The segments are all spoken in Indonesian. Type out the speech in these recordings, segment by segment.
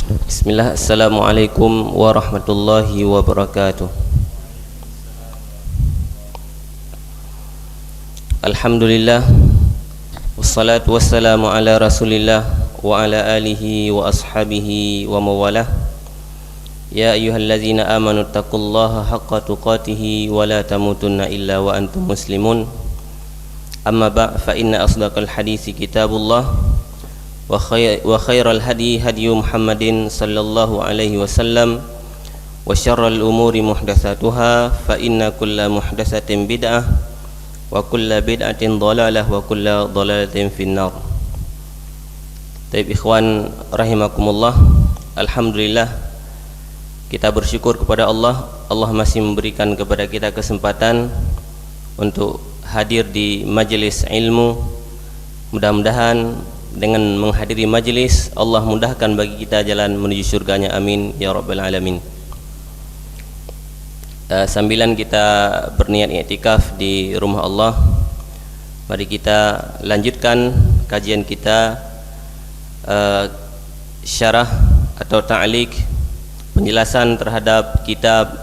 Bismillah, Assalamualaikum warahmatullahi wabarakatuh. Alhamdulillah, wassalatu wassalamu ala rasulillah wa ala alihi wa ashabihi wa mawalah. Ya ayyuhalladzina amanu taqullaha haqqa tuqatihi wa la tamutunna illa wa antum muslimun. Amma ba' fa inna asdaqal hadithi kitabullah wa khairal hadi hadi Muhammadin sallallahu alaihi wasallam wa syarral umuri muhdatsatuha fa inna kulla muhdatsatin bid'ah wa kulla bid'atin dhalalah wa kulla dhalalatin finnar. Taib ikhwan rahimakumullah, alhamdulillah kita bersyukur kepada Allah. Allah masih memberikan kepada kita kesempatan untuk hadir di majelis ilmu. Mudah-mudahan dengan menghadiri majelis Allah mudahkan bagi kita jalan menuju surganya, amin ya rabbal alamin. Sambilan kita berniat i'tikaf di rumah Allah, mari kita lanjutkan kajian kita syarah atau ta'liq penjelasan terhadap kitab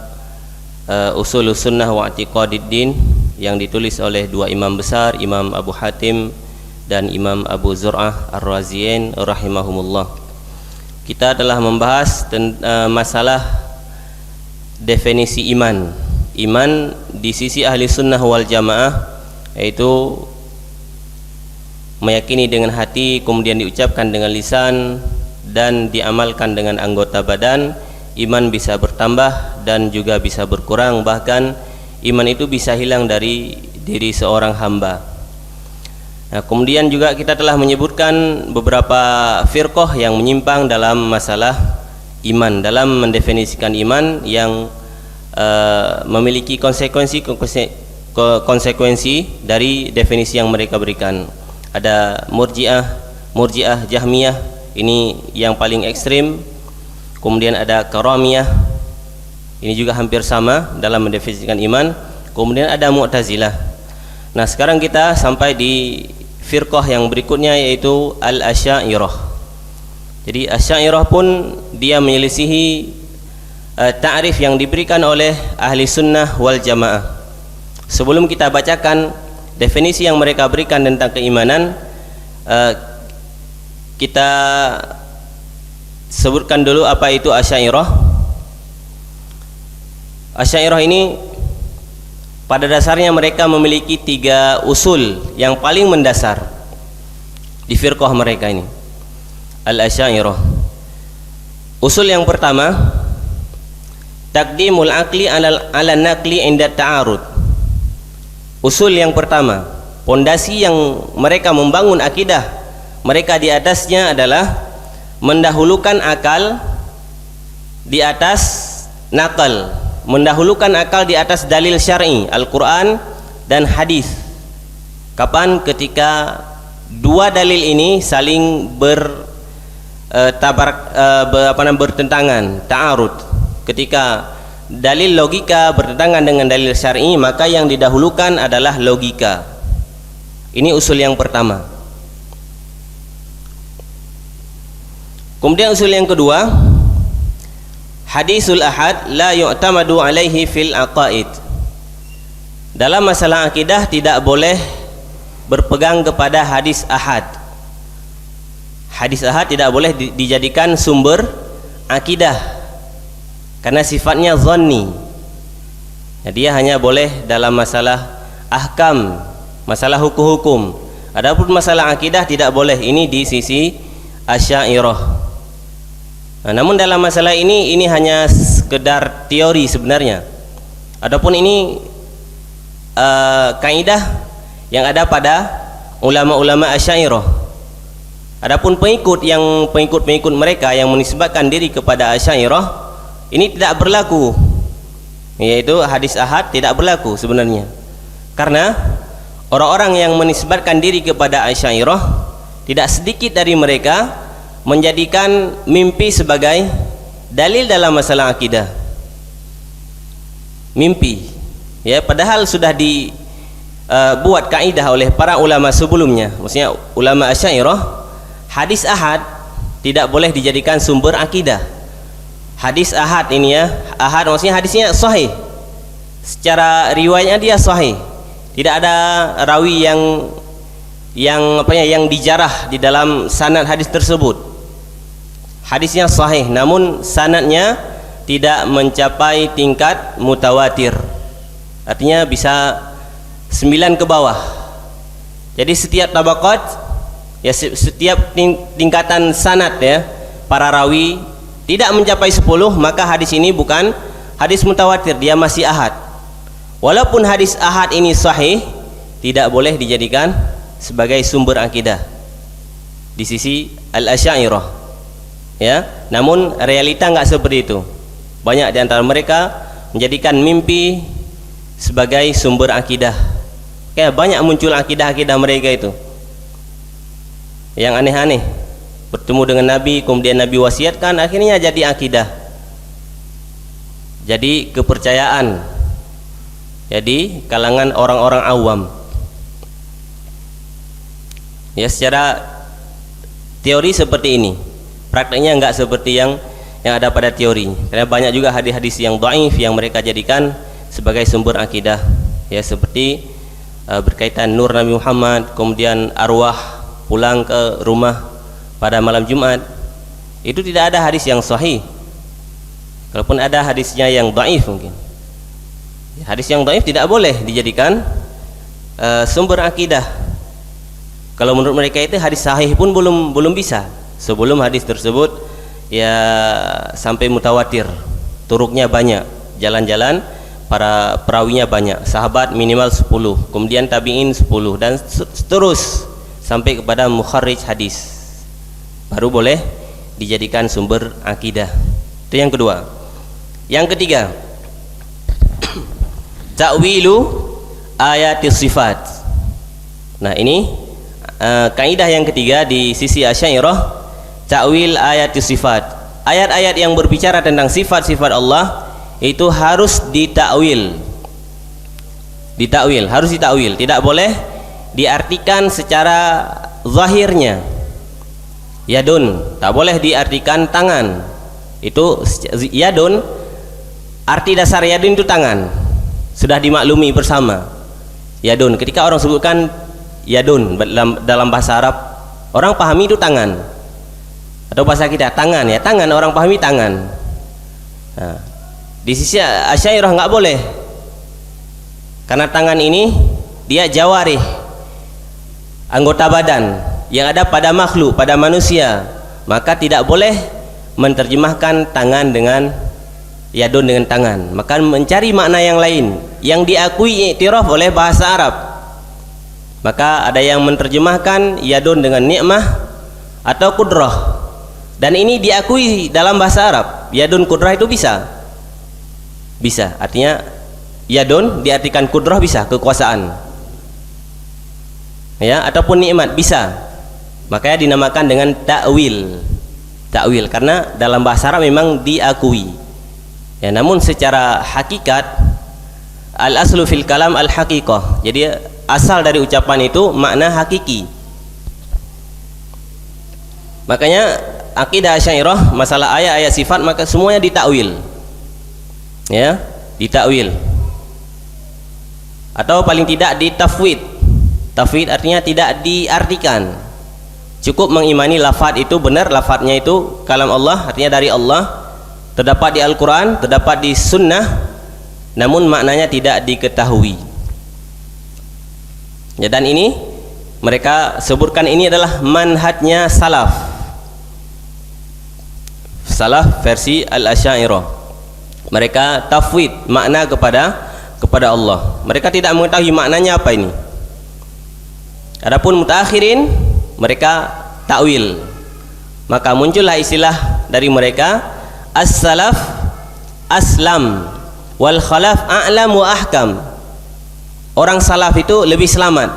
Ushulus Sunnah wa I'tiqadiddin yang ditulis oleh dua imam besar, Imam Abu Hatim dan Imam Abu Zur'ah Ar-Raziyain rahimahumullah. Kita telah membahas masalah definisi iman. Iman di sisi ahli sunnah wal jamaah yaitu meyakini dengan hati, kemudian diucapkan dengan lisan dan diamalkan dengan anggota badan. Iman bisa bertambah dan juga bisa berkurang, bahkan iman itu bisa hilang dari diri seorang hamba. Nah, kemudian juga kita telah menyebutkan beberapa firqah yang menyimpang dalam masalah iman, dalam mendefinisikan iman yang memiliki konsekuensi dari definisi yang mereka berikan. Ada Murji'ah, Jahmiyah, ini yang paling ekstrim. Kemudian ada Karamiyah, ini juga hampir sama dalam mendefinisikan iman. Kemudian ada Mu'tazilah. Nah, sekarang kita sampai di firqah yang berikutnya, yaitu Al-Asy'ariyah. Jadi Asy'ariyah pun dia menyelisihi ta'rif yang diberikan oleh ahli sunnah wal jamaah. Sebelum kita bacakan definisi yang mereka berikan tentang keimanan, kita sebutkan dulu apa itu Asy'ariyah. Asy'ariyah ini pada dasarnya mereka memiliki tiga usul yang paling mendasar di firqah mereka ini, Al-Asy'ariyah. Usul yang pertama, taqdimul aqli ala naqli inda ta'arud. Usul yang pertama, pondasi yang mereka membangun akidah mereka di atasnya adalah mendahulukan akal di atas nakal, mendahulukan akal di atas dalil syar'i, Al-Quran dan hadis. Kapan? Ketika dua dalil ini saling bertentangan, ta'arud. Ketika dalil logika bertentangan dengan dalil syar'i, maka yang didahulukan adalah logika. Ini usul yang pertama. Kemudian usul yang kedua, hadisul ahad la yu'tamadu alaihi fil aqaid. Dalam masalah akidah tidak boleh berpegang kepada hadis ahad. Hadis ahad tidak boleh dijadikan sumber akidah karena sifatnya dhanni. Nah, dia hanya boleh dalam masalah ahkam, masalah hukum-hukum. Adapun masalah akidah tidak boleh. Ini di sisi Asy'ariyah. Nah, namun dalam masalah ini hanya sekedar teori sebenarnya. Adapun ini kaidah yang ada pada ulama-ulama Asy'ariyah. Adapun pengikut mereka yang menisbatkan diri kepada Asy'ariyah, ini tidak berlaku, yaitu hadis ahad tidak berlaku sebenarnya. Karena orang-orang yang menisbatkan diri kepada Asy'ariyah, tidak sedikit dari mereka menjadikan mimpi sebagai dalil dalam masalah akidah. Mimpi, ya, padahal sudah dibuat kaidah oleh para ulama sebelumnya. Maksudnya ulama Asy'ariyah, hadis ahad tidak boleh dijadikan sumber akidah. Hadis ahad ini ya, ahad maksudnya hadisnya sahih, secara riwayatnya dia sahih, tidak ada rawi yang dijarah di dalam sanad hadis tersebut. Hadisnya sahih namun sanadnya tidak mencapai tingkat mutawatir, artinya bisa 9 ke bawah. Jadi setiap tabaqat ya, setiap tingkatan sanad ya, para rawi tidak mencapai 10, maka hadis ini bukan hadis mutawatir, dia masih ahad. Walaupun hadis ahad ini sahih, tidak boleh dijadikan sebagai sumber akidah di sisi al-Asy'ariyah ya. Namun realita enggak seperti itu. Banyak di antara mereka menjadikan mimpi sebagai sumber akidah. Kayak banyak muncul akidah-akidah mereka itu yang aneh-aneh, bertemu dengan Nabi, kemudian Nabi wasiatkan, akhirnya jadi akidah, jadi kepercayaan, jadi kalangan orang-orang awam ya. Secara teori seperti ini, prakteknya enggak seperti yang ada pada teori, karena banyak juga hadis-hadis yang dhaif yang mereka jadikan sebagai sumber akidah ya, seperti berkaitan nur Nabi Muhammad, kemudian arwah pulang ke rumah pada malam Jumat. Itu tidak ada hadis yang sahih, kalaupun ada hadisnya yang dhaif mungkin. Hadis yang dhaif tidak boleh dijadikan sumber akidah. Kalau menurut mereka itu hadis sahih pun belum bisa sebelum hadis tersebut ya sampai mutawatir, turuknya banyak, jalan-jalan para perawinya banyak, sahabat minimal 10, kemudian tabi'in 10, dan seterus sampai kepada mukharrij hadis, baru boleh dijadikan sumber akidah. Itu yang kedua. Yang ketiga, ta'wilu ayatis sifat. Nah ini kaidah yang ketiga di sisi Asy'ariyah, ta'wil ayatis sifat. Ayat-ayat yang berbicara tentang sifat-sifat Allah itu harus ditakwil, harus ditakwil, tidak boleh diartikan secara zahirnya. Yadun tak boleh diartikan tangan. Itu yadun, arti dasar yadun itu tangan, sudah dimaklumi bersama. Yadun, ketika orang sebutkan yadun dalam bahasa Arab, orang pahami itu tangan, atau bahasa kita tangan ya, tangan, orang pahami tangan. Nah, di sisi Asy'ariyah nggak boleh, karena tangan ini dia jawarih, anggota badan yang ada pada makhluk, pada manusia, maka tidak boleh menerjemahkan tangan dengan yadun dengan tangan, maka mencari makna yang lain yang diakui iktiraf oleh bahasa Arab. Maka ada yang menerjemahkan yadun dengan nikmah atau kudrah, dan ini diakui dalam bahasa Arab. Yadun kudrah itu bisa, artinya yadun diartikan kudrah, bisa kekuasaan ya, ataupun nikmat bisa. Makanya dinamakan dengan ta'wil, karena dalam bahasa Arab memang diakui ya. Namun secara hakikat, al aslu fil kalam al haqiqah, jadi asal dari ucapan itu makna hakiki. Makanya akidah Asy'ariyah masalah ayat-ayat sifat maka semuanya ditakwil ya, ditakwil, atau paling tidak ditafwid. Tafwid artinya tidak diartikan, cukup mengimani lafaz itu benar, lafaznya itu kalam Allah, artinya dari Allah, terdapat di Al-Quran, terdapat di Sunnah, namun maknanya tidak diketahui ya. Dan ini mereka sebutkan ini adalah manhajnya salaf versi Al-Asy'ariyah. Mereka tafwid makna kepada Allah, mereka tidak mengetahui maknanya apa ini. Adapun mutaakhirin mereka takwil, maka muncullah istilah dari mereka as-salaf aslam wal khalaf a'lam wa ahkam. Orang salaf itu lebih selamat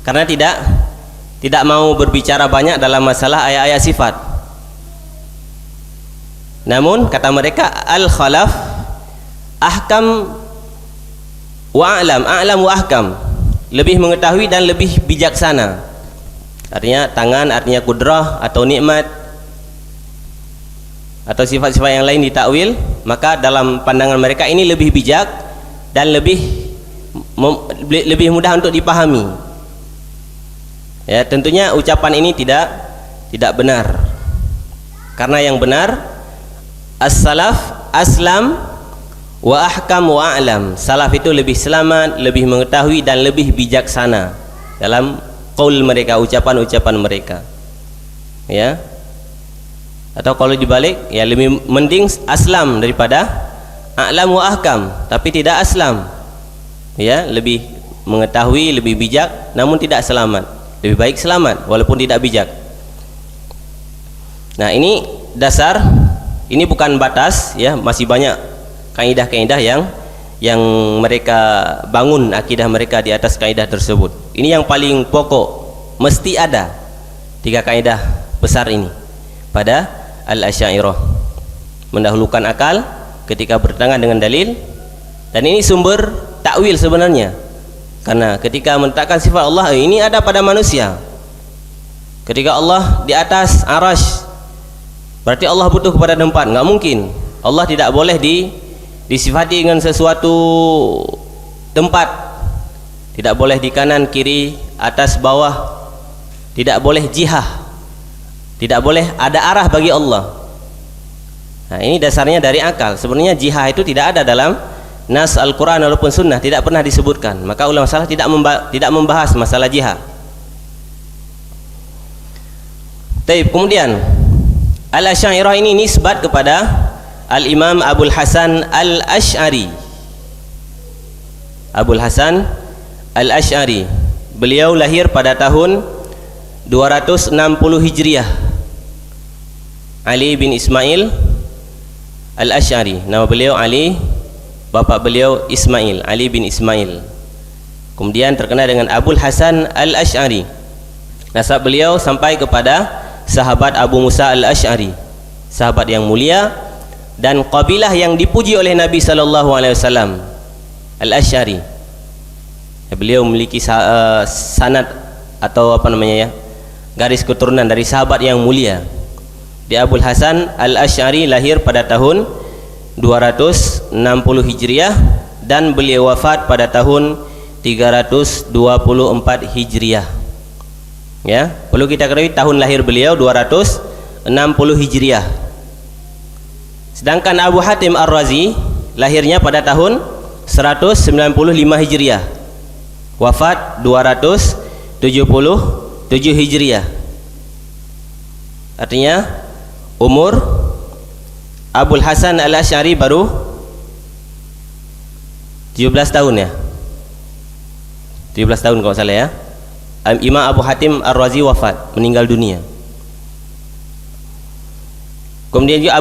karena tidak mau berbicara banyak dalam masalah ayat-ayat sifat. Namun kata mereka al-khalaf ahkam wa a'lam wa ahkam, lebih mengetahui dan lebih bijaksana. Artinya tangan artinya kudrah atau nikmat atau sifat-sifat yang lain ditakwil, maka dalam pandangan mereka ini lebih bijak dan lebih mudah untuk dipahami. Ya, tentunya ucapan ini tidak benar. Karena yang benar, as-salaf aslam wa ahkam wa a'lam. Salaf itu lebih selamat, lebih mengetahui dan lebih bijaksana dalam qaul mereka, ucapan-ucapan mereka. Ya. Atau kalau dibalik, ya lebih mending aslam daripada a'lam wa ahkam, tapi tidak aslam. Ya, lebih mengetahui, lebih bijak, namun tidak selamat. Lebih baik selamat walaupun tidak bijak. Nah, ini dasar, ini bukan batas, ya, masih banyak kaidah-kaidah yang mereka bangun akidah mereka di atas kaidah tersebut. Ini yang paling pokok, mesti ada 3 kaidah besar ini pada Al-Asy'ariyah. Mendahulukan akal ketika bertentangan dengan dalil, dan ini sumber takwil sebenarnya. Karena ketika menetapkan sifat Allah, ini ada pada manusia. Ketika Allah di atas arasy, berarti Allah butuh kepada tempat. Nggak mungkin. Allah tidak boleh disifati dengan sesuatu tempat. Tidak boleh di kanan, kiri, atas, bawah. Tidak boleh jihah. Tidak boleh ada arah bagi Allah. Nah, ini dasarnya dari akal. Sebenarnya jihah itu tidak ada dalam nas Al-Quran walaupun sunnah, tidak pernah disebutkan. Maka ulama salaf tidak membahas masalah jihah. Taib, kemudian Al-Asy'ariyah ini nisbat kepada Al-Imam Abul Hasan Al-Asy'ari. Abul Hasan Al-Asy'ari, beliau lahir pada tahun 260 Hijriah. Ali bin Ismail Al-Asy'ari, nama beliau Ali, bapak beliau Ismail, Ali bin Ismail. Kemudian terkenal dengan Abul Hasan Al-Asy'ari. Nasab beliau sampai kepada sahabat Abu Musa Al-Asy'ari, sahabat yang mulia dan kabilah yang dipuji oleh Nabi SAW, Al-Asy'ari. Beliau memiliki sanad atau apa namanya, ya, garis keturunan dari sahabat yang mulia. Di Abul Hasan Al-Asy'ari lahir pada tahun 260 Hijriah dan beliau wafat pada tahun 324 Hijriah. Ya, perlu kita ketahui tahun lahir beliau 260 Hijriah. Sedangkan Abu Hatim Ar-Razi lahirnya pada tahun 195 Hijriah. Wafat 277 Hijriah. Artinya umur Abul Hasan Al-Asy'ari baru 17 tahun, ya. 17 tahun kalau salah, ya. Imam Abu Hatim Ar-Razi wafat, meninggal dunia. Kemudian juga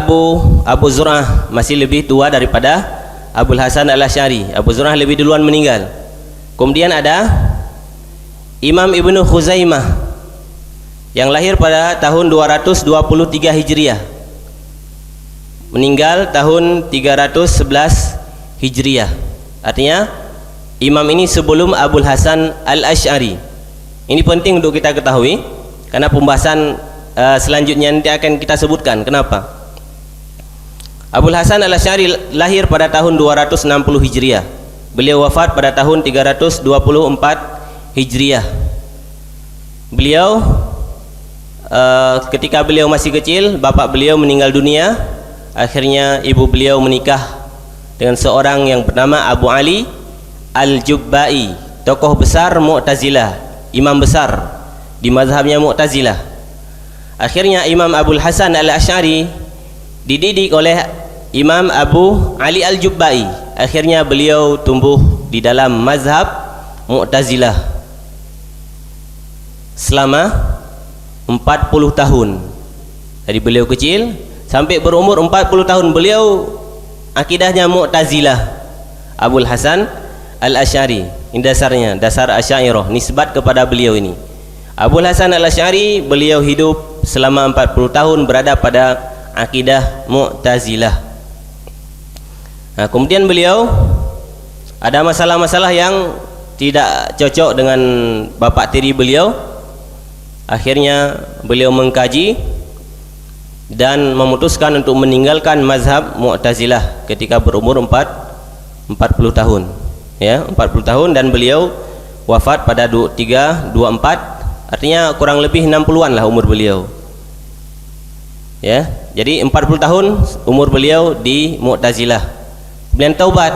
Abu Zur'ah masih lebih tua daripada Abul Hasan Al-Asy'ari. Abu Zur'ah lebih duluan meninggal. Kemudian ada Imam Ibnu Khuzaimah yang lahir pada tahun 223 Hijriah, meninggal tahun 311 Hijriah. Artinya imam ini sebelum Abul Hasan Al-Asy'ari. Ini penting untuk kita ketahui karena pembahasan selanjutnya nanti akan kita sebutkan kenapa. Abul Hasan Al-Asy'ari lahir pada tahun 260 Hijriah. Beliau wafat pada tahun 324 Hijriah. Beliau ketika beliau masih kecil, bapak beliau meninggal dunia. Akhirnya ibu beliau menikah dengan seorang yang bernama Abu Ali Al-Jubba'i, tokoh besar Mu'tazilah, imam besar di mazhabnya Mu'tazilah. Akhirnya Imam Abul Hasan Al-Asy'ari dididik oleh Imam Abu Ali Al-Jubba'i. Akhirnya beliau tumbuh di dalam mazhab Mu'tazilah selama 40 tahun. Dari beliau kecil sampai berumur 40 tahun beliau akidahnya Mu'tazilah. Abul Hasan Al-Asy'ari, ini dasarnya, dasar Asy'ariyah, nisbat kepada beliau ini. Abul Hasan Al-Asy'ari, beliau hidup selama 40 tahun berada pada akidah Mu'tazilah. Nah, kemudian beliau ada masalah-masalah yang tidak cocok dengan bapak tiri beliau. Akhirnya beliau mengkaji dan memutuskan untuk meninggalkan mazhab Mu'tazilah ketika berumur 40 tahun, ya, 40 tahun, dan beliau wafat pada 2324, artinya kurang lebih 60-an lah umur beliau, ya. Jadi 40 tahun umur beliau di Mu'tazilah. Kemudian taubat.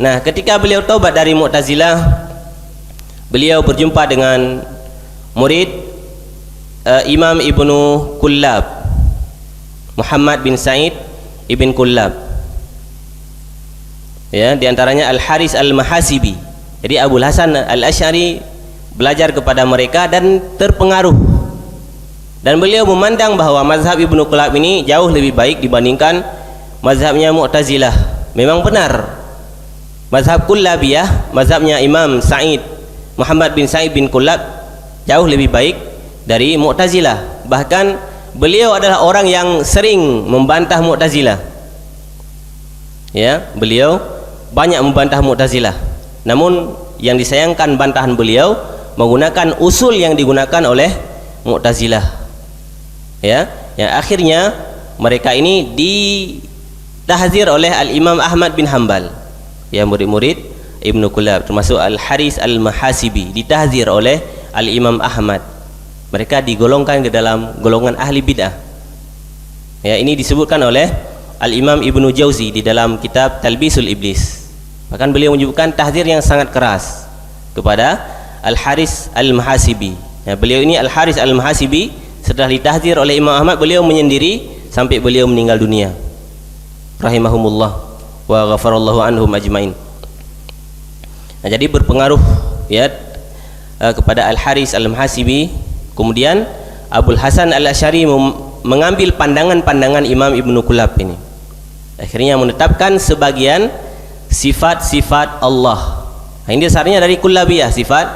Nah, ketika beliau taubat dari Mu'tazilah, beliau berjumpa dengan murid Imam Ibnu Kullab, Muhammad bin Sa'id ibn Kullab, ya, diantaranya Al-Haris Al-Mahasibi. Jadi Abul Hasan Al-Asy'ari belajar kepada mereka dan terpengaruh, dan beliau memandang bahwa mazhab Ibnu Kullab ini jauh lebih baik dibandingkan mazhabnya Mu'tazilah. Memang benar, mazhab Kullabiyah, mazhabnya Imam Sa'id, Muhammad bin Sa'id bin Kullab, jauh lebih baik dari Mu'tazilah. Bahkan beliau adalah orang yang sering membantah Mu'tazilah, ya, beliau banyak membantah Mu'tazilah. Namun yang disayangkan bantahan beliau menggunakan usul yang digunakan oleh Mu'tazilah, ya, yang akhirnya mereka ini ditahzir oleh Al-Imam Ahmad bin Hanbal, ya, murid-murid Ibnu Kullab, termasuk Al-Haris Al-Mahasibi, ditahzir oleh Al-Imam Ahmad. Mereka digolongkan ke dalam golongan ahli bid'ah, ya. Ini disebutkan oleh Al-Imam Ibnu Jauzi di dalam kitab Talbisul Iblis. Bahkan beliau menyebutkan tahzir yang sangat keras kepada Al-Haris Al-Mahasibi, ya. Beliau ini Al-Haris Al-Mahasibi, setelah ditahzir oleh Imam Ahmad, beliau menyendiri sampai beliau meninggal dunia, rahimahumullah wa ghafarallahu anhum ajmain. Nah, jadi berpengaruh, ya, kepada Al-Haris Al-Mahasibi. Kemudian Abul Hasan Al-Asy'ari mengambil pandangan-pandangan Imam Ibnu Kullab ini, akhirnya menetapkan sebagian sifat-sifat Allah. Nah, ini dasarnya dari Kullabiyah, sifat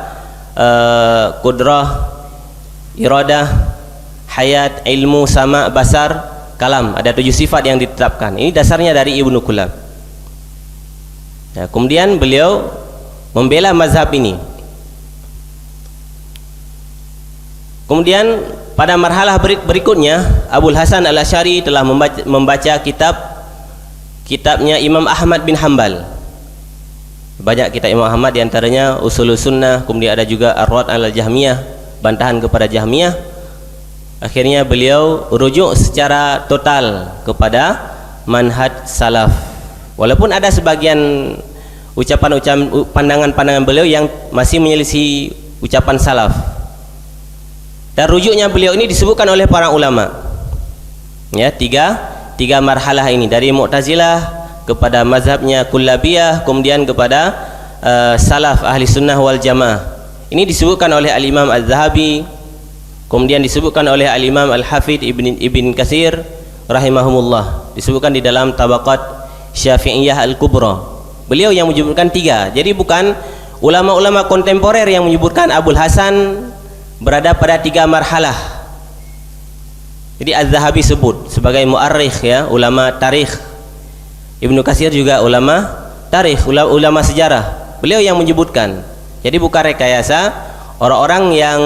qudrah, iradah, hayat, ilmu, sama, basar, kalam. Ada 7 sifat yang ditetapkan. Ini dasarnya dari Ibnu Kullab. Nah, kemudian beliau membela mazhab ini. Kemudian pada marhalah berikutnya, Abul Hasan Al-Asy'ari telah membaca kitabnya Imam Ahmad bin Hanbal. Banyak kitab Imam Ahmad, diantaranya Ushulus Sunnah, kemudian ada juga Ar-Radd 'alal Jahmiyah, bantahan kepada Jahmiyah. Akhirnya beliau rujuk secara total kepada manhaj salaf. Walaupun ada sebagian ucapan-ucapan, pandangan-pandangan beliau yang masih menyelisih ucapan salaf. Dan rujuknya beliau ini disebutkan oleh para ulama, ya, tiga marhalah ini, dari Mu'tazilah kepada mazhabnya Kullabiyah, kemudian kepada salaf ahli sunnah wal jamaah. Ini disebutkan oleh Al-Imam Az-Zahabi, kemudian disebutkan oleh Al-Imam Al-Hafidh Ibn Katsir rahimahumullah, disebutkan di dalam Tabaqat Syafi'iyah Al-Kubra. Beliau yang menyebutkan 3. Jadi bukan ulama-ulama kontemporer yang menyebutkan Abul Hasan berada pada 3 marhalah. Jadi Az-Zahabi sebut sebagai mu'arrikh, ya, ulama tarikh. Ibnu Katsir juga ulama tarikh, ulama sejarah. Beliau yang menyebutkan. Jadi bukan rekayasa orang-orang yang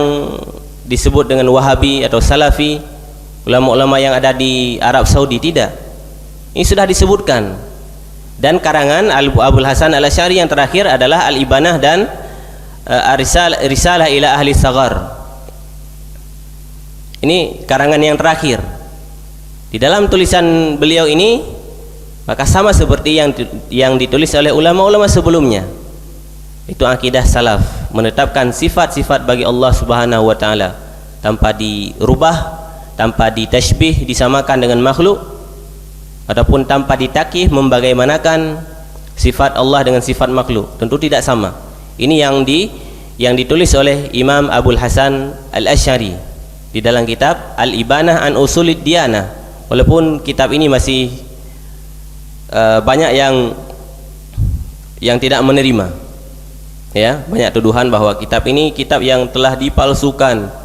disebut dengan Wahabi atau Salafi, ulama-ulama yang ada di Arab Saudi, tidak. Ini sudah disebutkan. Dan karangan Abul Hasan Al-Asy'ari yang terakhir adalah Al-Ibanah dan Risalah ila Ahli Saghar. Ini karangan yang terakhir. Di dalam tulisan beliau ini, maka sama seperti yang ditulis oleh ulama-ulama sebelumnya. Itu akidah salaf, menetapkan sifat-sifat bagi Allah Subhanahu wa taala tanpa dirubah, tanpa ditashbih, disamakan dengan makhluk, ataupun tanpa ditakyif, membagaimanakan sifat Allah dengan sifat makhluk. Tentu tidak sama. Ini yang ditulis oleh Imam Abul Hasan Al-Asy'ari di dalam kitab Al-Ibanah an Usulid Diyanah. Walaupun kitab ini masih banyak yang tidak menerima, ya, banyak tuduhan bahwa kitab ini kitab yang telah dipalsukan.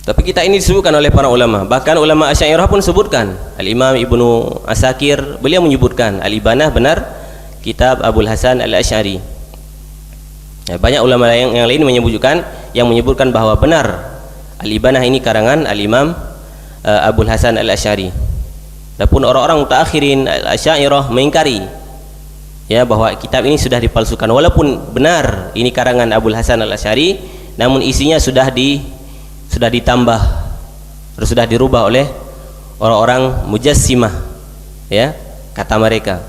Tapi kitab ini disebutkan oleh para ulama. Bahkan ulama Asy'ariyah pun sebutkan. Al-Imam Ibnu Asakir, beliau menyebutkan Al-Ibanah benar kitab Abul Hasan Al-Asy'ari. Ya, banyak ulama yang lain menyebutkan bahwa benar Al-Ibanah ini karangan Al-Imam Abul Hasan Al-Asy'ari. Adapun orang-orang mutaakhirin Al-Asy'ariyah mengingkari ya bahwa kitab ini sudah dipalsukan, walaupun benar ini karangan Abul Hasan Al-Asy'ari, namun isinya sudah ditambah, sudah dirubah oleh orang-orang Mujassimah ya, kata mereka.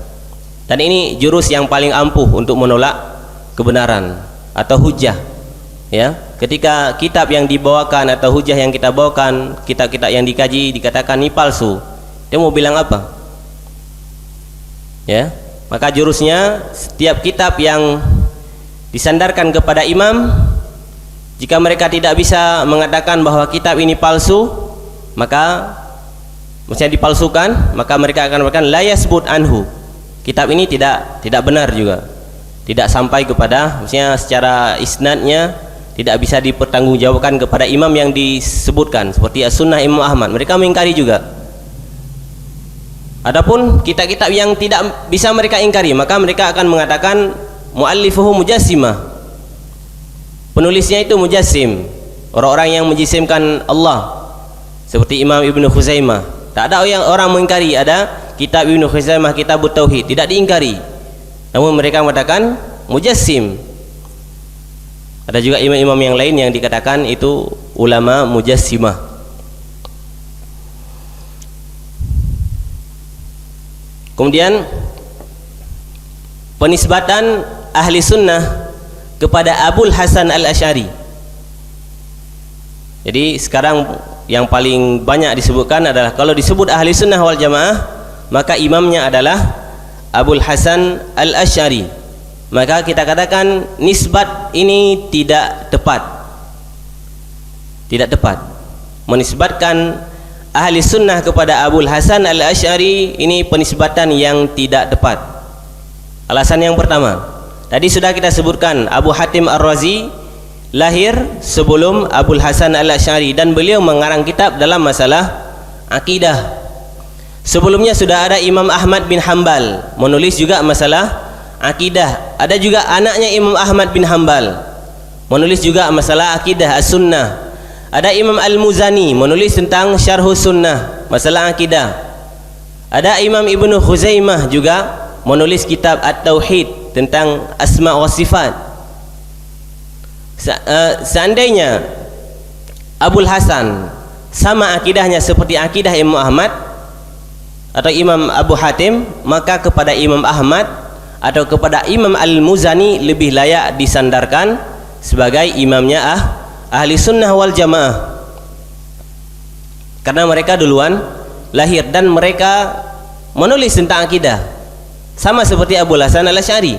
Dan ini jurus yang paling ampuh untuk menolak kebenaran atau hujah ya. Ketika kitab yang dibawakan atau hujah yang kita bawakan, kitab-kitab yang dikaji dikatakan ini palsu, dia mau bilang apa ya? Maka jurusnya, setiap kitab yang disandarkan kepada imam, jika mereka tidak bisa mengatakan bahwa kitab ini palsu, maka maksudnya dipalsukan, maka mereka akan mengatakan la yasbut anhu, kitab ini tidak benar juga, tidak sampai kepada, maksudnya secara isnadnya tidak bisa dipertanggungjawabkan kepada imam yang disebutkan, seperti As-Sunnah Imam Ahmad. Mereka mengingkari juga. Adapun kitab-kitab yang tidak bisa mereka ingkari, maka mereka akan mengatakan muallifuhu mujassimah, penulisnya itu mujassim, orang-orang yang menjisimkan Allah, seperti Imam Ibnu Khuzaimah. Tak ada orang mengingkari ada kitab Ibnu Khuzaimah, Kitabut Tauhid, tidak diingkari, namun mereka mengatakan mujassim. Ada juga imam-imam yang lain yang dikatakan itu ulama mujassimah. Kemudian penisbatan ahli sunnah kepada Abul Hasan Al-Asy'ari. Jadi sekarang yang paling banyak disebutkan adalah, kalau disebut ahli sunnah wal jamaah, maka imamnya adalah Abul Hasan Al-Asy'ari. Maka kita katakan nisbat ini tidak tepat, tidak tepat menisbatkan ahli sunnah kepada Abul Hasan Al-Asy'ari. Ini penisbatan yang tidak tepat. Alasan yang pertama, tadi sudah kita sebutkan, Abu Hatim Ar-Razi lahir sebelum Abul Hasan Al-Asy'ari, dan beliau mengarang kitab dalam masalah akidah. Sebelumnya sudah ada Imam Ahmad bin Hanbal menulis juga masalah akidah. Ada juga anaknya Imam Ahmad bin Hanbal menulis juga masalah akidah As-Sunnah. Ada Imam Al-Muzani menulis tentang Syarhus Sunnah, masalah akidah. Ada Imam Ibnu Khuzaimah juga menulis kitab At-Tauhid tentang asma wa sifat. Seandainya Abul Hasan sama akidahnya seperti akidah Imam Ahmad atau Imam Abu Hatim, maka kepada Imam Ahmad atau kepada Imam Al-Muzani lebih layak disandarkan sebagai imamnya ahli sunnah wal jamaah, karena mereka duluan lahir dan mereka menulis tentang akidah sama seperti Abul Hasan Al-Asy'ari.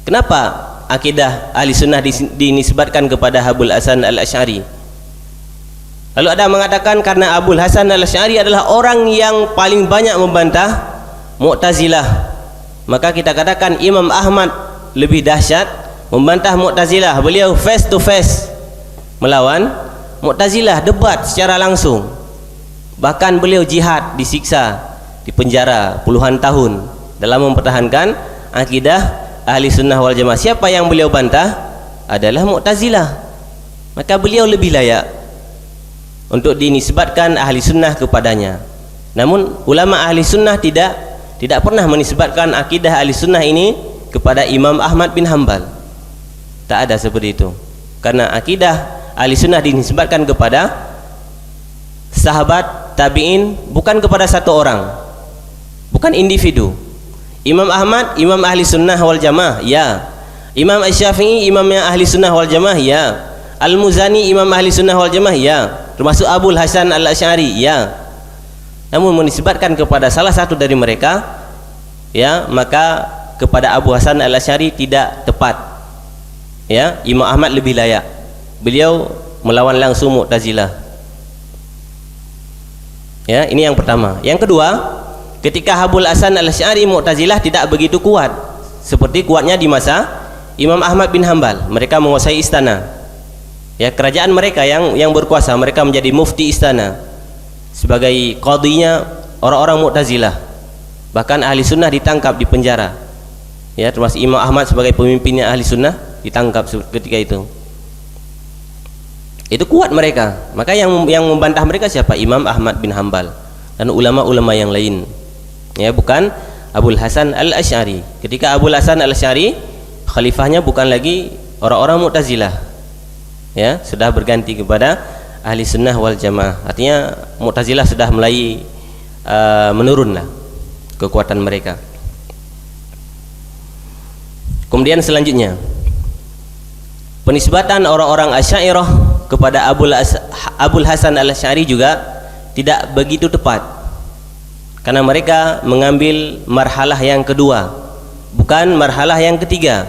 Kenapa akidah ahli sunnah dinisbatkan kepada Abul Hasan Al-Asy'ari? Lalu ada mengatakan karena Abul Hasan Al-Asy'ari adalah orang yang paling banyak membantah Mu'tazilah. Maka kita katakan Imam Ahmad lebih dahsyat membantah Mu'tazilah. Beliau face to face melawan Mu'tazilah, debat secara langsung. Bahkan beliau jihad, disiksa, dipenjara puluhan tahun dalam mempertahankan akidah ahli sunnah wal jamaah. Siapa yang beliau bantah? Adalah Mu'tazilah. Maka beliau lebih layak untuk dinisbatkan ahli sunnah kepadanya. Namun ulama ahli sunnah tidak pernah menisbatkan akidah ahli sunnah ini kepada Imam Ahmad bin Hanbal. Tak ada seperti itu, karena akidah ahli sunnah dinisbatkan kepada sahabat tabi'in, bukan kepada satu orang, bukan individu. Imam Ahmad imam ahli sunnah wal jamaah, ya. Imam Asy-Syafi'i imamnya ahli sunnah wal jamaah, ya. Al-Muzani imam ahli sunnah wal jamaah, ya. Termasuk Abul Hasan Al-Asy'ari, ya. Namun menisbatkan kepada salah satu dari mereka, ya, maka kepada Abu Hasan Al-Asy'ari tidak tepat. Ya, Imam Ahmad lebih layak. Beliau melawan langsung Mu'tazilah. Ya, ini yang pertama. Yang kedua, ketika Abul Hasan Al-Asy'ari, Mu'tazilah tidak begitu kuat seperti kuatnya di masa Imam Ahmad bin Hanbal. Mereka menguasai istana. Ya, kerajaan mereka yang berkuasa, mereka menjadi mufti istana. Sebagai qadhinya orang-orang Mu'tazilah. Bahkan ahli sunnah ditangkap, di penjara. Ya, termasuk Imam Ahmad sebagai pemimpinnya ahli sunnah ditangkap ketika itu. Itu kuat mereka. Maka yang membantah mereka siapa? Imam Ahmad bin Hambal dan ulama-ulama yang lain. Ya, bukan Abul Hasan Al-Asy'ari. Ketika Abul Hasan Al-Asy'ari khalifahnya bukan lagi orang-orang Mu'tazilah. Ya, sudah berganti kepada Ahli Sunnah wal Jamaah. Artinya Mu'tazilah sudah mulai menurunlah kekuatan mereka. Kemudian selanjutnya penisbatan orang-orang Asy'ariyah kepada Abul Hasan Al-Asy'ari juga tidak begitu tepat, karena mereka mengambil marhalah yang kedua, bukan marhalah yang ketiga.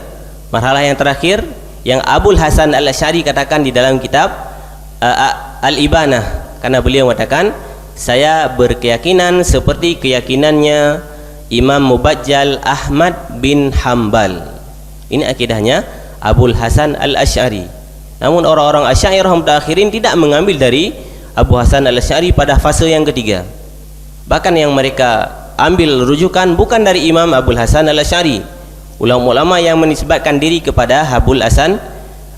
Marhalah yang terakhir yang Abul Hasan Al-Asy'ari katakan di dalam kitab Al-Ibanah, karena beliau mengatakan, saya berkeyakinan seperti keyakinannya Imam Mubajjal Ahmad bin Hambal. Ini akidahnya Abul Hasan Al-Asy'ari. Namun orang-orang Asy'ariyah mutakhirin tidak mengambil dari Abu Hasan Al-Asy'ari pada fase yang ketiga. Bahkan yang mereka ambil rujukan bukan dari Imam Abul Hasan Al-Asy'ari, ulama-ulama yang menisbatkan diri kepada Abul Hasan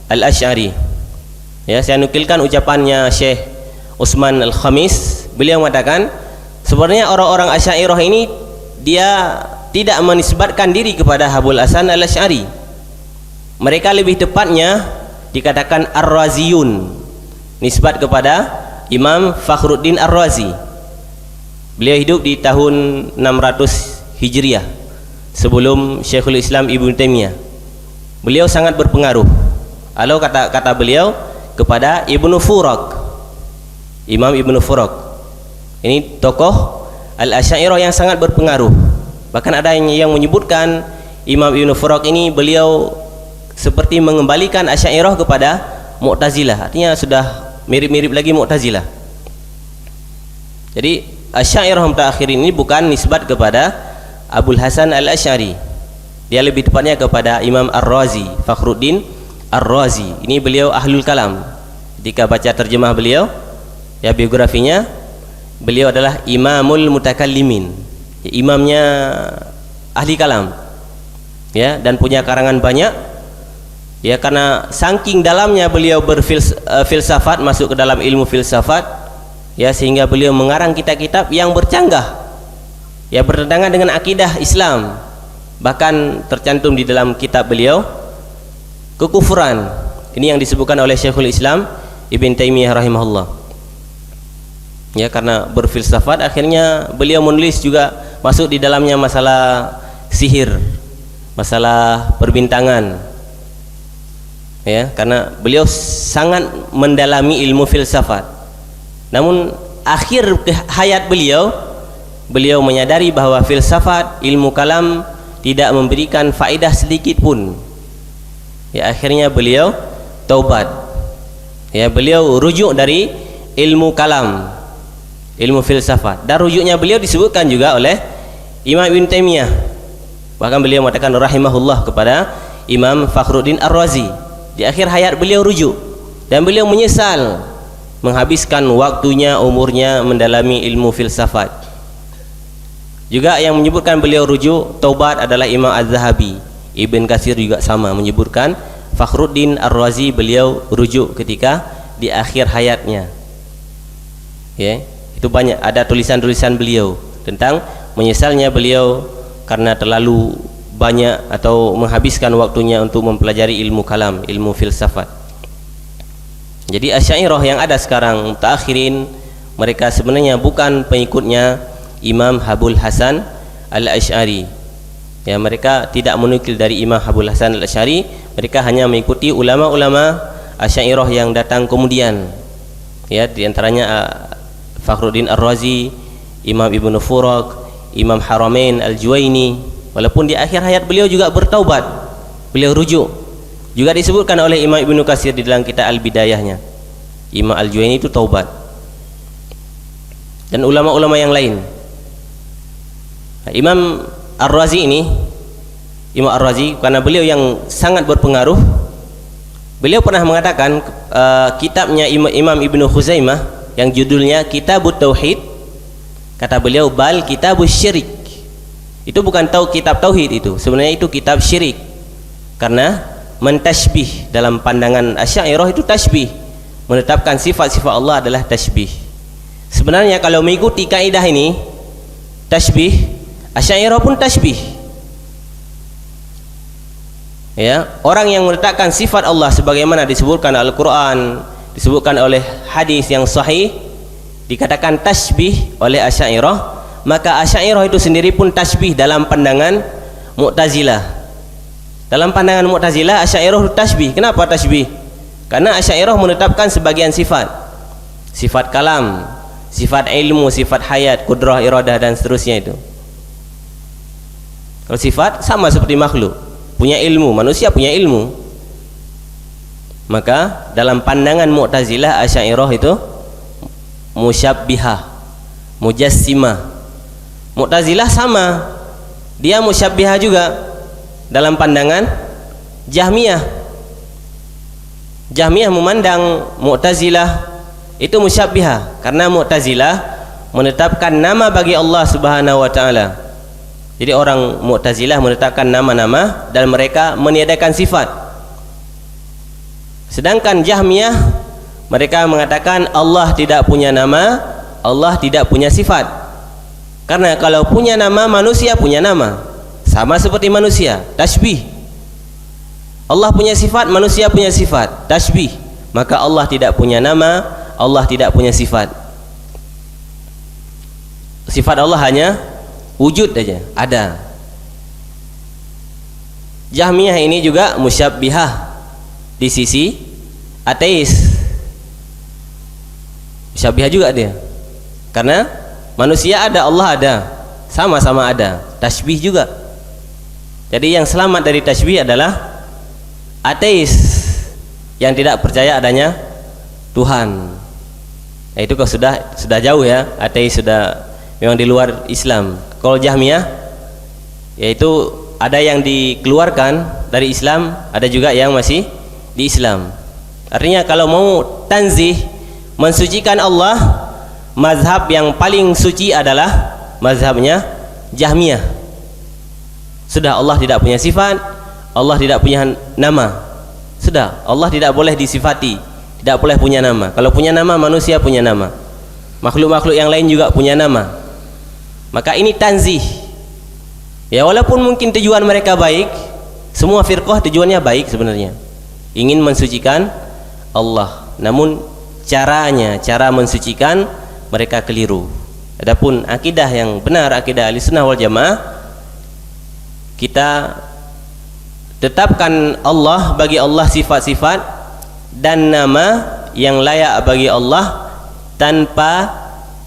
Al-Asy'ari. Ya, saya nukilkan ucapannya Syekh Utsman Al-Khamis. Beliau mengatakan, sebenarnya orang-orang Asy'ariyah ini dia tidak menisbatkan diri kepada Abul Hasan Al-Asy'ari. Mereka lebih tepatnya dikatakan Ar-Raziyun, nisbat kepada Imam Fakhruddin Ar-Razi. Beliau hidup di tahun 600 Hijriah, sebelum Syekhul Islam Ibnu Taimiyah. Beliau sangat berpengaruh. Kalau kata beliau kepada Ibnu Furak, Imam Ibnu Furak. Ini tokoh Al-Asy'ariyah yang sangat berpengaruh. Bahkan ada yang menyebutkan Imam Ibnu Furak ini beliau seperti mengembalikan Asy'ariyah kepada Mu'tazilah. Artinya sudah mirip-mirip lagi Mu'tazilah. Jadi Asy'ariyah mutaakhirin ini bukan nisbat kepada Abul Hasan Al-Asy'ari. Dia lebih tepatnya kepada Imam Ar-Razi, Fakhruddin Ar-Razi. Ini beliau ahlul kalam. Jika baca terjemah beliau, ya biografinya, beliau adalah Imamul Mutakallimin. Ya, imamnya ahli kalam. Ya, dan punya karangan banyak. Ya, karena saking dalamnya beliau berfilsafat, masuk ke dalam ilmu filsafat, ya, sehingga beliau mengarang kitab-kitab yang bercanggah, ya, bertentangan dengan akidah Islam. Bahkan tercantum di dalam kitab beliau kekufuran. Ini yang disebutkan oleh Syekhul Islam Ibn Taimiyah rahimahullah. Ya, karena berfilsafat akhirnya beliau menulis juga masuk di dalamnya masalah sihir, masalah perbintangan. Ya, karena beliau sangat mendalami ilmu filsafat. Namun akhir hayat beliau menyadari bahwa filsafat, ilmu kalam tidak memberikan faedah sedikit pun. Ya, akhirnya beliau taubat. Ya, beliau rujuk dari ilmu kalam, ilmu filsafat. Dan rujuknya beliau disebutkan juga oleh Imam Ibn Taimiyah. Bahkan beliau mengatakan rahimahullah kepada Imam Fakhruddin Ar-Razi. Di akhir hayat beliau rujuk, dan beliau menyesal menghabiskan waktunya, umurnya mendalami ilmu filsafat. Juga yang menyebutkan beliau rujuk taubat adalah Imam Az-Zahabi. Ibn Katsir juga sama menyebutkan Fakhruddin Ar-Razi beliau rujuk ketika di akhir hayatnya. Ya, itu banyak ada tulisan-tulisan beliau tentang menyesalnya beliau karena terlalu banyak atau menghabiskan waktunya untuk mempelajari ilmu kalam, ilmu filsafat. Jadi Asy'ariyah yang ada sekarang mutaakhirin, mereka sebenarnya bukan pengikutnya Imam Abul Hasan Al-Asy'ari. Ya, mereka tidak menukil dari Imam Abul Hasan Al-Asy'ari, mereka hanya mengikuti ulama-ulama Asy'ariyah yang datang kemudian. Ya, di antaranya Fakhruddin Ar-Razi, Imam Ibnu Furak, Imam Haramain Al-Juwaini. Walaupun di akhir hayat beliau juga bertaubat, beliau rujuk. Juga disebutkan oleh Imam Ibnu Katsir di dalam kitab Al-Bidayahnya, Imam Al-Juwaini itu taubat. Dan ulama-ulama yang lain. Nah, Imam Ar-Razi ini, Imam Ar-Razi, karena beliau yang sangat berpengaruh, beliau pernah mengatakan kitabnya Imam Ibnu Khuzaimah yang judulnya Kitabut Tauhid, kata beliau, bal Kitabus Syirik. Itu bukan kitab tauhid, itu sebenarnya itu kitab syirik, karena mentasbih. Dalam pandangan Asy'ariyah itu tasbih, menetapkan sifat-sifat Allah adalah tasbih. Sebenarnya kalau mengikuti kaidah ini tasbih, Asy'ariyah pun tasbih. Ya, orang yang menetapkan sifat Allah sebagaimana disebutkan Al-Qur'an, disebutkan oleh hadis yang sahih, dikatakan tasbih oleh Asy'ariyah, maka Asy'ariyah itu sendiri pun tasbih dalam pandangan Mu'tazilah. Dalam pandangan Mu'tazilah, Asy'ariyah tasbih. Kenapa tasbih? Karena Asy'ariyah menetapkan sebagian sifat. Sifat kalam, sifat ilmu, sifat hayat, kudrah, iradah dan seterusnya itu. Kalau sifat sama seperti makhluk, punya ilmu, manusia punya ilmu. Maka dalam pandangan Mu'tazilah, Asy'ariyah itu musyabbihah, mujassimah. Mu'tazilah sama, dia musyabbihah juga dalam pandangan Jahmiyah. Jahmiyah memandang Mu'tazilah itu musyabbihah karena Mu'tazilah menetapkan nama bagi Allah Subhanahu wa taala. Jadi orang Mu'tazilah menetapkan nama-nama dan mereka meniadakan sifat. Sedangkan Jahmiyah mereka mengatakan Allah tidak punya nama, Allah tidak punya sifat. Karena kalau punya nama, manusia punya nama. Sama seperti manusia, tasbih. Allah punya sifat, manusia punya sifat, tasbih. Maka Allah tidak punya nama, Allah tidak punya sifat. Sifat Allah hanya wujud saja, ada. Jahmiyah ini juga musyabbihah di sisi ateis. Musyabbihah juga dia. Karena manusia ada, Allah ada, sama-sama ada, tasbih juga. Jadi yang selamat dari tasbih adalah ateis yang tidak percaya adanya Tuhan. Nah, itu kok sudah jauh ya, ateis sudah memang di luar Islam. Kalau Jahmiyah yaitu ada yang dikeluarkan dari Islam, ada juga yang masih di Islam. Artinya kalau mau tanzih, mensucikan Allah, mazhab yang paling suci adalah mazhabnya Jahmiyah. Sudah, Allah tidak punya sifat, Allah tidak punya nama. Sudah, Allah tidak boleh disifati, tidak boleh punya nama. Kalau punya nama, manusia punya nama, makhluk-makhluk yang lain juga punya nama. Maka ini tanzih. Ya, walaupun mungkin tujuan mereka baik, semua firqah tujuannya baik sebenarnya, ingin mensucikan Allah. Namun caranya, cara mensucikan mereka keliru. Adapun akidah yang benar, akidah Ahlussunnah wal Jamaah, kita tetapkan Allah, bagi Allah sifat-sifat dan nama yang layak bagi Allah tanpa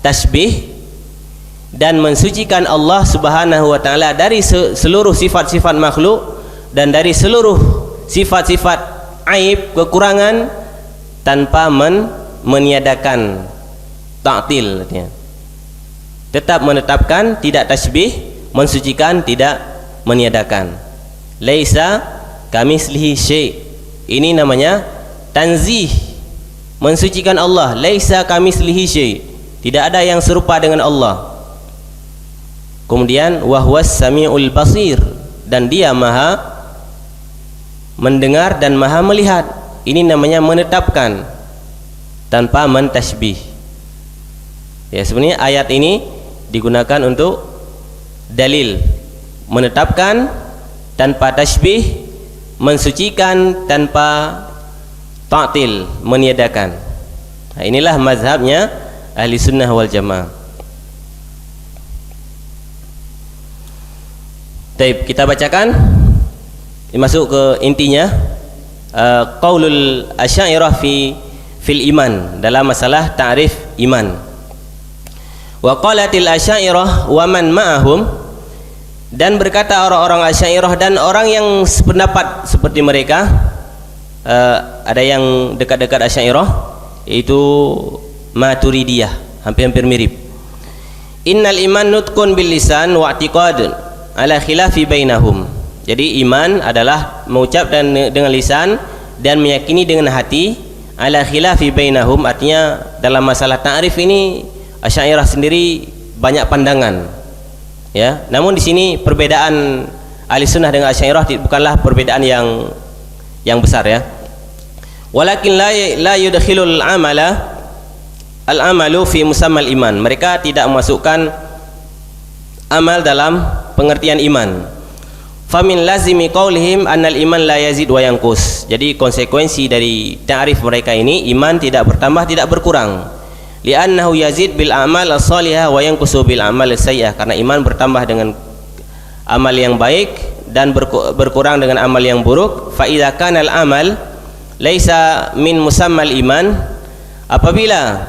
tasbih, dan mensucikan Allah Subhanahu wa taala dari seluruh sifat-sifat makhluk dan dari seluruh sifat-sifat aib, kekurangan, tanpa meniadakan ta'til. Tetap menetapkan, tidak tasbih, mensucikan, tidak meniadakan. Laisa kamislihi syai'. Ini namanya tanzih, mensucikan Allah. Laisa kamislihi syai', tidak ada yang serupa dengan Allah. Kemudian wahwas samiul basir, dan dia maha mendengar dan maha melihat. Ini namanya menetapkan tanpa mentasbih. Ya, sebenarnya ayat ini digunakan untuk dalil menetapkan tanpa tasbih, mensucikan tanpa ta'til, meniadakan. Nah, inilah mazhabnya Ahlussunnah wal Jamaah. Baik, kita bacakan, masuk ke intinya. Qaulul Asy'ariyah fil iman, dalam masalah ta'rif iman. Wa qalatil Asy'ariyah wa man ma'ahum, dan berkata orang-orang Asy'ariyah dan orang yang sependapat seperti mereka, ada yang dekat-dekat Asy'ariyah, yaitu Maturidiyah, hampir-hampir mirip. Innal iman nutqun bil lisan wa i'tiqadun ala khilafi bainahum. Jadi iman adalah mengucap dengan lisan dan meyakini dengan hati, ala khilafi bainahum, artinya dalam masalah ta'rif ini Asy'ariyah sendiri banyak pandangan. Ya, namun di sini perbedaan Ahlussunnah dengan Asy'ariyah bukanlah perbedaan yang besar ya. Walakin la yudkhilul al-amalu fi musammal iman. Mereka tidak memasukkan amal dalam pengertian iman. Famin lazimi qaulihim annal iman la yazid wa yanqus. Jadi konsekuensi dari ta'rif mereka ini, iman tidak bertambah tidak berkurang. Li'annahu yazid bil a'mal as-salihah wa yanqusu bil a'mal as-sayyi'ah. Karena iman bertambah dengan amal yang baik dan berkurang dengan amal yang buruk. Fa idza kana al-amal laisa min musammal iman, apabila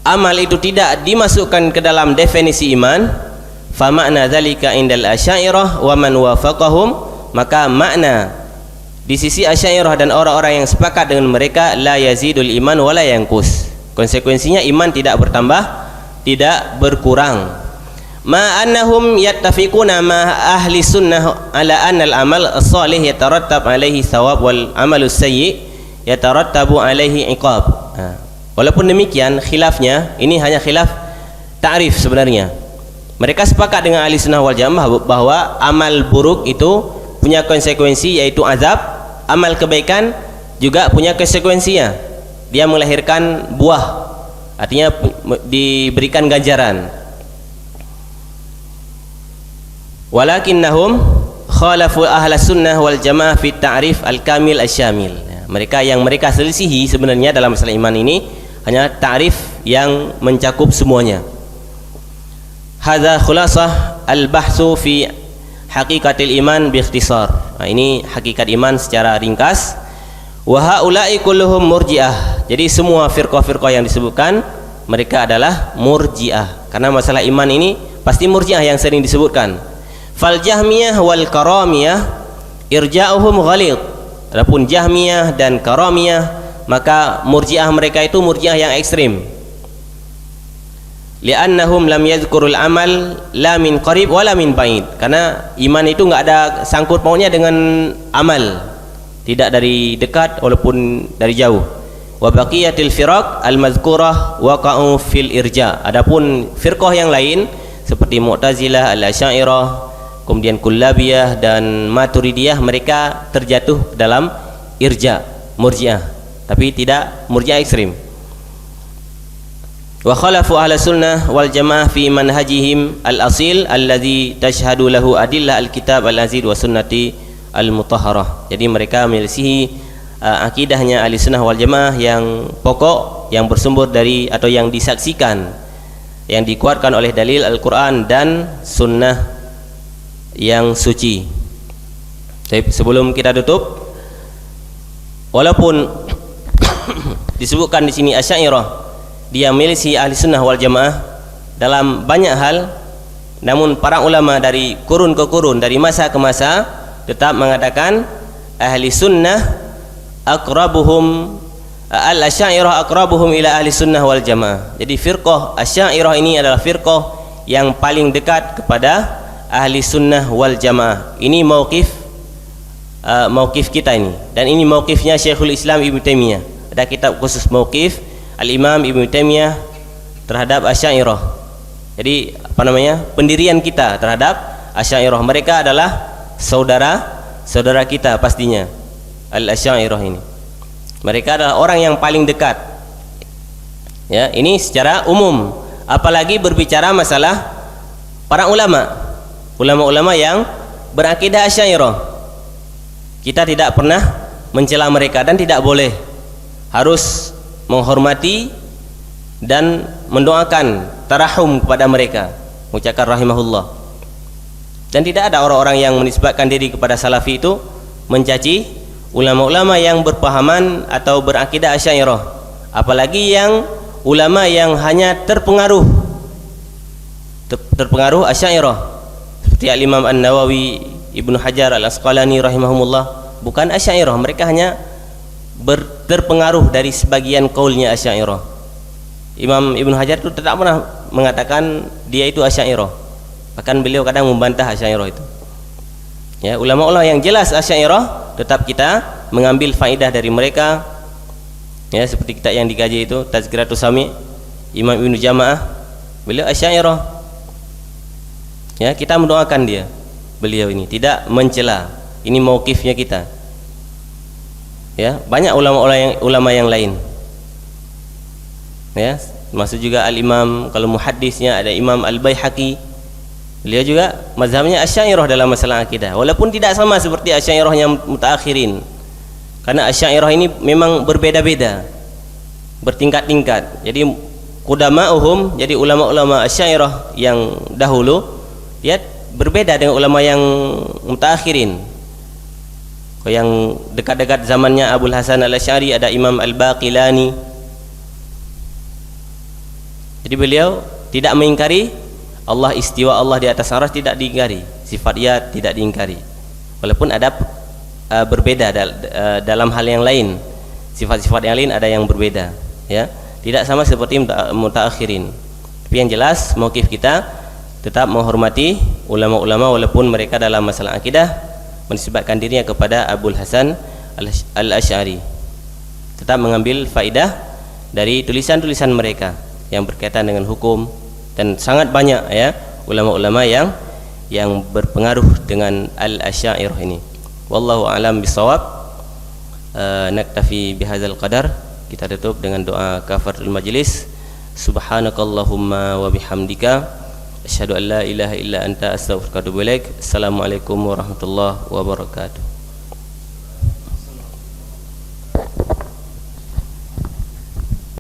amal itu tidak dimasukkan ke dalam definisi iman, fa makna dzalika indal asy'ariyah wa man wafaqahum, maka makna di sisi asy'ariyah dan orang-orang yang sepakat dengan mereka, la yazidul iman wa la yanqus. Konsekuensinya iman tidak bertambah tidak berkurang. Ma annahum yattafiquna ma ahli sunnah ala anna al-amal as-salih yatarattab alaihi thawab wal amalus sayyi yatarattabu alaihi iqab. Walaupun demikian, khilafnya ini hanya khilaf ta'rif sebenarnya. Mereka sepakat dengan ahli sunnah wal jamaah bahwa amal buruk itu punya konsekuensi, yaitu azab. Amal kebaikan juga punya konsekuensinya, dia melahirkan buah, artinya diberikan ganjaran. Walakinnahum khalafu ahla sunnah wal jamaah fi ta'rif al-kamil asy-syamil. Mereka yang mereka selisihi sebenarnya dalam masalah iman ini hanya ta'rif yang mencakup semuanya. Hadza khulasah al-bahtsu fi haqiqatil iman bi ikhtisar. Ini hakikat iman secara ringkas. Wa haula'i kulluhum murji'ah. Jadi semua firqah-firqah yang disebutkan mereka adalah murji'ah. Karena masalah iman ini pasti murji'ah yang sering disebutkan. Fal jahmiyah wal karamiyah irja'uhum ghalid. Adapun jahmiyah dan karamiyah, maka murji'ah mereka itu murji'ah yang ekstrim. Li'annahum lam yadhkurul amal la min qarib wala min ba'id. Karena iman itu enggak ada sangkut pautnya dengan amal, tidak dari dekat walaupun dari jauh. Wa baqiyatil firaq al-madhkurah waqa'u fil irja. Adapun firqah yang lain seperti Mu'tazilah, Al-Asy'ariyah, kemudian Kullabiyah dan Maturidiyah, mereka terjatuh dalam irja, murji'ah, tapi tidak murji'ah ekstrim. Wa khalafu ahla sunnah wal jamaah fi manhajihim al-asil alladhi tashhadu lahu adillah al-kitab al-aziz wa sunnati al-mutahharah. Jadi mereka menyelisihi akidahnya ahli sunnah wal jamaah yang pokok, yang bersumber dari atau yang disaksikan, yang dikuatkan oleh dalil Al-Quran dan sunnah yang suci. Jadi sebelum kita tutup, walaupun disebutkan di sini Asy'ariyah dia milisi ahli sunnah wal jamaah dalam banyak hal, namun para ulama dari kurun ke kurun, dari masa ke masa, tetap mengatakan ahli sunnah aqrabuhum al-asy'ariyah aqrabuhum ila ahli sunnah wal jamaah. Jadi firqah Asy'ariyah ini adalah firqah yang paling dekat kepada ahli sunnah wal jamaah. Ini mauqif kita ini, dan ini mauqifnya Syekhul Islam Ibnu Taimiyah. Ada kitab khusus mauqif Al-Imam Ibnu Taimiyah terhadap Asy'ariyah. Jadi pendirian kita terhadap Asy'ariyah. Mereka adalah saudara kita pastinya, Al-Asy'ariyah ini. Mereka adalah orang yang paling dekat. Ya, ini secara umum. Apalagi berbicara masalah para ulama yang berakidah Asy'ariyah. Kita tidak pernah mencela mereka dan tidak boleh, harus menghormati dan mendoakan tarahum kepada mereka, mengucapkan rahimahullah. Dan tidak ada orang-orang yang menisbatkan diri kepada salafi itu mencaci ulama-ulama yang berpahaman atau berakidah Asy'ariyah, apalagi yang ulama yang hanya terpengaruh Asy'ariyah seperti Al-Imam An-Nawawi, Ibnu Hajar Al-Asqalani rahimahumullah. Bukan Asy'ariyah, mereka hanya terpengaruh dari sebagian kaulnya Asy'ariyah. Imam Ibnu Hajar itu tidak pernah mengatakan dia itu Asy'ariyah, bahkan beliau kadang membantah Asy'ariyah itu. Ya, ulama-ulama yang jelas Asy'ariyah tetap kita mengambil faedah dari mereka. Ya, seperti kita yang dikaji itu Tazkiratus Sami, Imam Ibnu Jamaah, beliau Asy'ariyah. Ya, kita mendoakan beliau ini, tidak mencela. Ini mauqifnya kita. Ya, banyak ulama yang lain. Ya, masuk juga al-Imam, kalau muhaddisnya ada Imam Al-Baihaqi. Beliau juga mazhabnya Asy'ariyah dalam masalah akidah. Walaupun tidak sama seperti Asy'ariyah yang mutaakhirin. Karena Asy'ariyah ini memang berbeda-beda, bertingkat-tingkat. Jadi qudama'uhum, jadi ulama-ulama Asy'ariyah yang dahulu ya berbeda dengan ulama yang mutaakhirin. Yang dekat-dekat zamannya Abul Hasan Al-Asy'ari ada Imam Al-Baqilani. Jadi beliau tidak mengingkari Allah istiwa, Allah di atas arsy tidak diingkari, sifat dia tidak diingkari. Walaupun ada berbeda dalam hal yang lain, sifat-sifat yang lain ada yang berbeda, ya. Tidak sama seperti mutaakhirin. Tapi yang jelas mauqif kita tetap menghormati ulama-ulama walaupun mereka dalam masalah akidah menisbatkan dirinya kepada Abul Hasan Al-Asy'ari. Tetap mengambil faedah dari tulisan-tulisan mereka yang berkaitan dengan hukum, dan sangat banyak ya ulama-ulama yang berpengaruh dengan Al-Asy'ariyah ini. Wallahu a'lam bishawab. Naktafi bihadzal qadar. Kita tutup dengan doa kafaratul majlis. Subhanakallahumma wa bihamdika asyhadu an la ilaha illa anta astaghfiruka wa atubu ilaik. Assalamualaikum warahmatullahi wabarakatuh.